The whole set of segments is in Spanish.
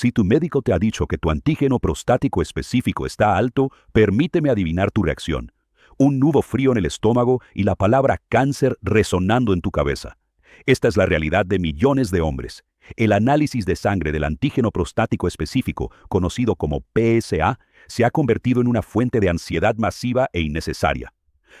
Si tu médico te ha dicho que tu antígeno prostático específico está alto, permíteme adivinar tu reacción. Un nudo frío en el estómago y la palabra cáncer resonando en tu cabeza. Esta es la realidad de millones de hombres. El análisis de sangre del antígeno prostático específico, conocido como PSA, se ha convertido en una fuente de ansiedad masiva e innecesaria.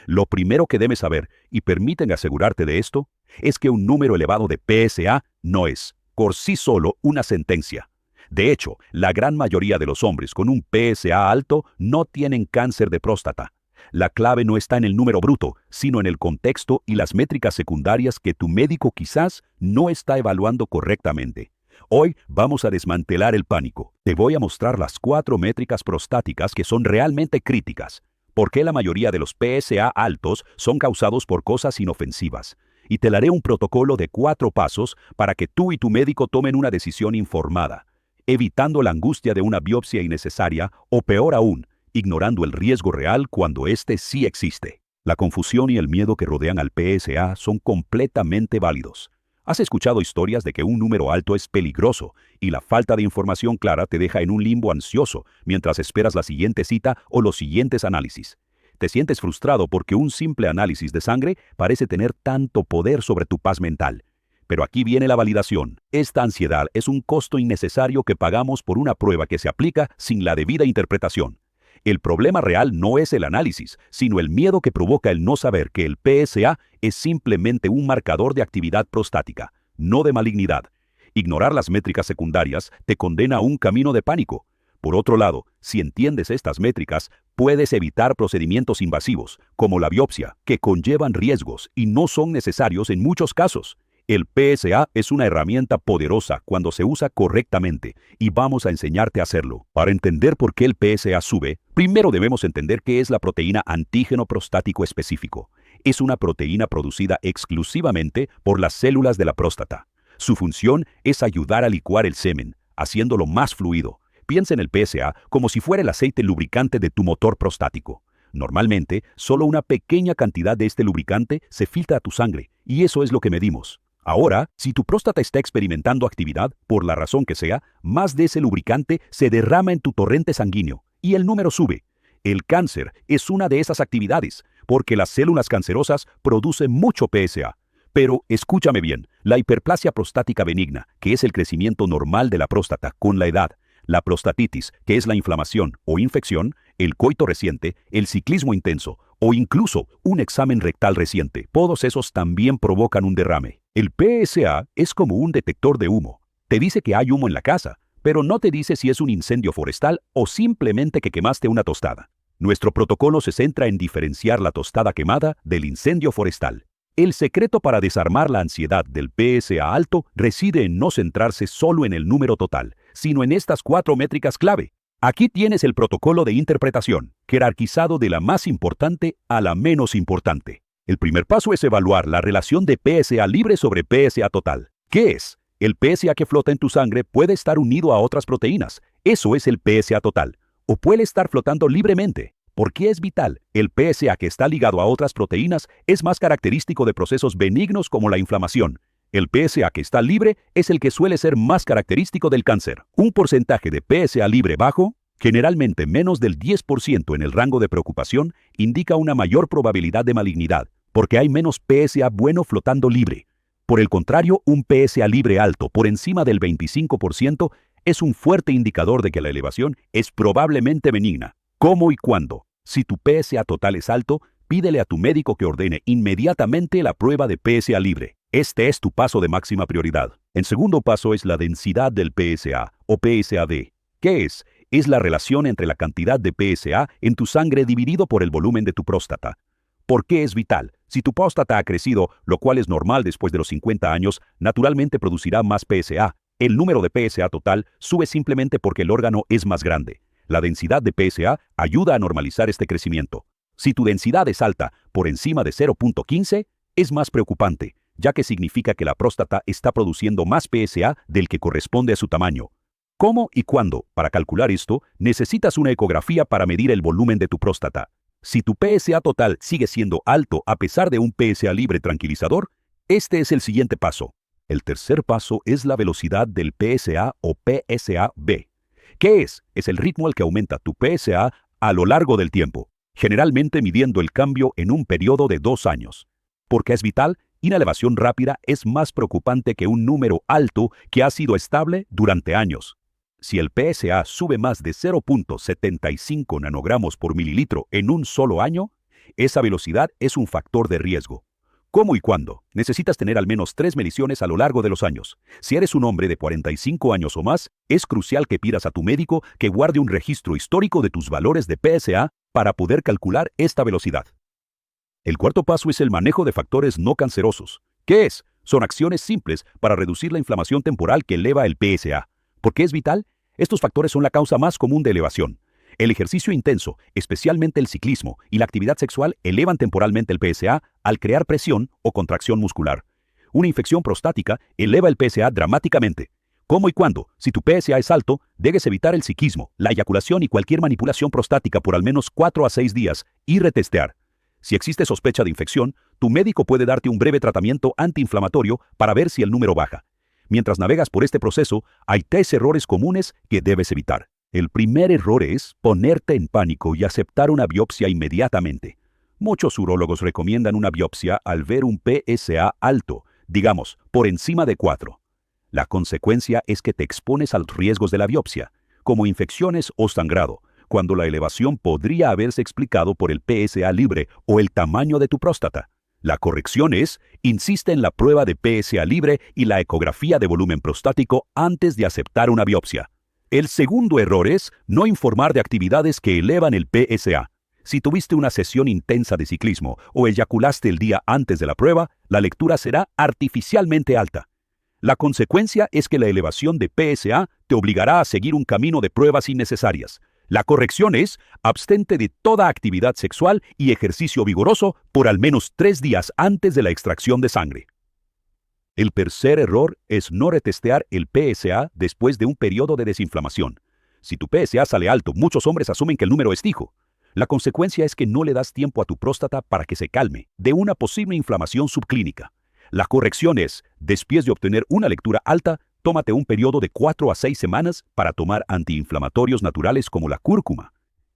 Lo primero que debes saber, y permíteme asegurarte de esto, es que un número elevado de PSA no es, por sí solo, una sentencia. De hecho, la gran mayoría de los hombres con un PSA alto no tienen cáncer de próstata. La clave no está en el número bruto, sino en el contexto y las métricas secundarias que tu médico quizás no está evaluando correctamente. Hoy vamos a desmantelar el pánico. Te voy a mostrar las 4 métricas prostáticas que son realmente críticas. ¿Por qué la mayoría de los PSA altos son causados por cosas inofensivas? Y te daré un protocolo de 4 pasos para que tú y tu médico tomen una decisión informada, evitando la angustia de una biopsia innecesaria o peor aún, ignorando el riesgo real cuando éste sí existe. La confusión y el miedo que rodean al PSA son completamente válidos. Has escuchado historias de que un número alto es peligroso y la falta de información clara te deja en un limbo ansioso mientras esperas la siguiente cita o los siguientes análisis. Te sientes frustrado porque un simple análisis de sangre parece tener tanto poder sobre tu paz mental. Pero aquí viene la validación. Esta ansiedad es un costo innecesario que pagamos por una prueba que se aplica sin la debida interpretación. El problema real no es el análisis, sino el miedo que provoca el no saber que el PSA es simplemente un marcador de actividad prostática, no de malignidad. Ignorar las métricas secundarias te condena a un camino de pánico. Por otro lado, si entiendes estas métricas, puedes evitar procedimientos invasivos, como la biopsia, que conllevan riesgos y no son necesarios en muchos casos. El PSA es una herramienta poderosa cuando se usa correctamente y vamos a enseñarte a hacerlo. Para entender por qué el PSA sube, primero debemos entender qué es la proteína antígeno prostático específico. Es una proteína producida exclusivamente por las células de la próstata. Su función es ayudar a licuar el semen, haciéndolo más fluido. Piensa en el PSA como si fuera el aceite lubricante de tu motor prostático. Normalmente, solo una pequeña cantidad de este lubricante se filtra a tu sangre, y eso es lo que medimos. Ahora, si tu próstata está experimentando actividad, por la razón que sea, más de ese lubricante se derrama en tu torrente sanguíneo, y el número sube. El cáncer es una de esas actividades, porque las células cancerosas producen mucho PSA. Pero, escúchame bien, la hiperplasia prostática benigna, que es el crecimiento normal de la próstata con la edad, la prostatitis, que es la inflamación o infección, el coito reciente, el ciclismo intenso, o incluso un examen rectal reciente, todos esos también provocan un derrame. El PSA es como un detector de humo. Te dice que hay humo en la casa, pero no te dice si es un incendio forestal o simplemente que quemaste una tostada. Nuestro protocolo se centra en diferenciar la tostada quemada del incendio forestal. El secreto para desarmar la ansiedad del PSA alto reside en no centrarse solo en el número total, sino en estas 4 métricas clave. Aquí tienes el protocolo de interpretación, jerarquizado de la más importante a la menos importante. El primer paso es evaluar la relación de PSA libre sobre PSA total. ¿Qué es? El PSA que flota en tu sangre puede estar unido a otras proteínas. Eso es el PSA total. O puede estar flotando libremente. ¿Por qué es vital? El PSA que está ligado a otras proteínas es más característico de procesos benignos como la inflamación. El PSA que está libre es el que suele ser más característico del cáncer. Un porcentaje de PSA libre bajo, generalmente menos del 10% en el rango de preocupación, indica una mayor probabilidad de malignidad, porque hay menos PSA bueno flotando libre. Por el contrario, un PSA libre alto, por encima del 25%, es un fuerte indicador de que la elevación es probablemente benigna. ¿Cómo y cuándo? Si tu PSA total es alto, pídele a tu médico que ordene inmediatamente la prueba de PSA libre. Este es tu paso de máxima prioridad. El segundo paso es la densidad del PSA, o PSAD. ¿Qué es? Es la relación entre la cantidad de PSA en tu sangre dividido por el volumen de tu próstata. ¿Por qué es vital? Si tu próstata ha crecido, lo cual es normal después de los 50 años, naturalmente producirá más PSA. El número de PSA total sube simplemente porque el órgano es más grande. La densidad de PSA ayuda a normalizar este crecimiento. Si tu densidad es alta, por encima de 0.15, es más preocupante, ya que significa que la próstata está produciendo más PSA del que corresponde a su tamaño. ¿Cómo y cuándo? Para calcular esto, necesitas una ecografía para medir el volumen de tu próstata. Si tu PSA total sigue siendo alto a pesar de un PSA libre tranquilizador, este es el siguiente paso. El tercer paso es la velocidad del PSA o PSA-B. ¿Qué es? Es el ritmo al que aumenta tu PSA a lo largo del tiempo, generalmente midiendo el cambio en un periodo de 2 años. Porque es vital, una elevación rápida es más preocupante que un número alto que ha sido estable durante años. Si el PSA sube más de 0.75 nanogramos por mililitro en un solo año, esa velocidad es un factor de riesgo. ¿Cómo y cuándo? Necesitas tener al menos 3 mediciones a lo largo de los años. Si eres un hombre de 45 años o más, es crucial que pidas a tu médico que guarde un registro histórico de tus valores de PSA para poder calcular esta velocidad. El cuarto paso es el manejo de factores no cancerosos. ¿Qué es? Son acciones simples para reducir la inflamación temporal que eleva el PSA. ¿Por qué es vital? Estos factores son la causa más común de elevación. El ejercicio intenso, especialmente el ciclismo, y la actividad sexual elevan temporalmente el PSA al crear presión o contracción muscular. Una infección prostática eleva el PSA dramáticamente. ¿Cómo y cuándo? Si tu PSA es alto, debes evitar el psiquismo, la eyaculación y cualquier manipulación prostática por al menos 4 a 6 días y retestear. Si existe sospecha de infección, tu médico puede darte un breve tratamiento antiinflamatorio para ver si el número baja. Mientras navegas por este proceso, hay 3 errores comunes que debes evitar. El primer error es ponerte en pánico y aceptar una biopsia inmediatamente. Muchos urólogos recomiendan una biopsia al ver un PSA alto, digamos, por encima de 4. La consecuencia es que te expones a los riesgos de la biopsia, como infecciones o sangrado, cuando la elevación podría haberse explicado por el PSA libre o el tamaño de tu próstata. La corrección es, insiste en la prueba de PSA libre y la ecografía de volumen prostático antes de aceptar una biopsia. El segundo error es no informar de actividades que elevan el PSA. Si tuviste una sesión intensa de ciclismo o eyaculaste el día antes de la prueba, la lectura será artificialmente alta. La consecuencia es que la elevación de PSA te obligará a seguir un camino de pruebas innecesarias. La corrección es, abstente de toda actividad sexual y ejercicio vigoroso por al menos 3 días antes de la extracción de sangre. El tercer error es no retestear el PSA después de un periodo de desinflamación. Si tu PSA sale alto, muchos hombres asumen que el número es fijo. La consecuencia es que no le das tiempo a tu próstata para que se calme de una posible inflamación subclínica. La corrección es, después de obtener una lectura alta, tómate un periodo de 4 a 6 semanas para tomar antiinflamatorios naturales como la cúrcuma.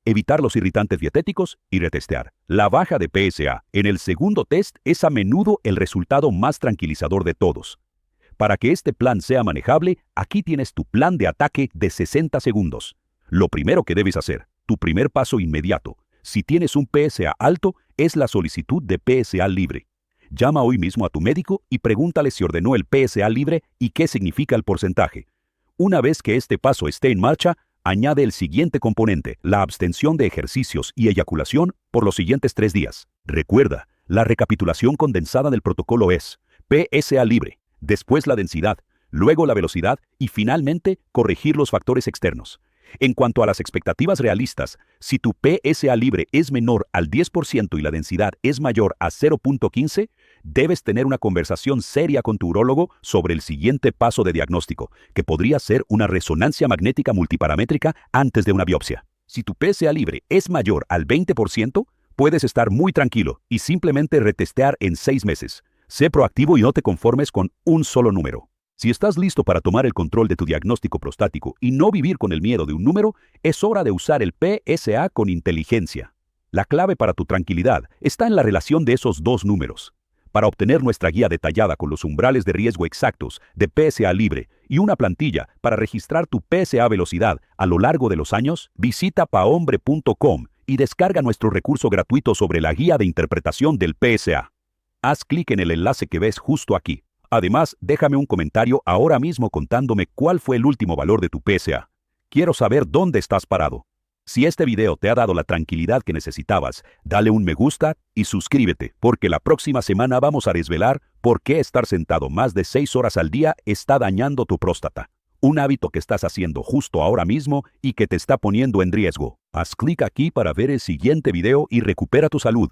Evitar los irritantes dietéticos y retestear. La baja de PSA en el segundo test es a menudo el resultado más tranquilizador de todos. Para que este plan sea manejable, aquí tienes tu plan de ataque de 60 segundos. Lo primero que debes hacer, tu primer paso inmediato, si tienes un PSA alto, es la solicitud de PSA libre. Llama hoy mismo a tu médico y pregúntale si ordenó el PSA libre y qué significa el porcentaje. Una vez que este paso esté en marcha, añade el siguiente componente, la abstención de ejercicios y eyaculación por los siguientes 3 días. Recuerda, la recapitulación condensada del protocolo es PSA libre, después la densidad, luego la velocidad y finalmente corregir los factores externos. En cuanto a las expectativas realistas, si tu PSA libre es menor al 10% y la densidad es mayor a 0.15, debes tener una conversación seria con tu urólogo sobre el siguiente paso de diagnóstico, que podría ser una resonancia magnética multiparamétrica antes de una biopsia. Si tu PSA libre es mayor al 20%, puedes estar muy tranquilo y simplemente retestear en 6 meses. Sé proactivo y no te conformes con un solo número. Si estás listo para tomar el control de tu diagnóstico prostático y no vivir con el miedo de un número, es hora de usar el PSA con inteligencia. La clave para tu tranquilidad está en la relación de esos 2 números. Para obtener nuestra guía detallada con los umbrales de riesgo exactos de PSA libre y una plantilla para registrar tu PSA velocidad a lo largo de los años, visita pahombre.com y descarga nuestro recurso gratuito sobre la guía de interpretación del PSA. Haz clic en el enlace que ves justo aquí. Además, déjame un comentario ahora mismo contándome cuál fue el último valor de tu PSA. Quiero saber dónde estás parado. Si este video te ha dado la tranquilidad que necesitabas, dale un me gusta y suscríbete, porque la próxima semana vamos a desvelar por qué estar sentado más de 6 horas al día está dañando tu próstata. Un hábito que estás haciendo justo ahora mismo y que te está poniendo en riesgo. Haz clic aquí para ver el siguiente video y recupera tu salud.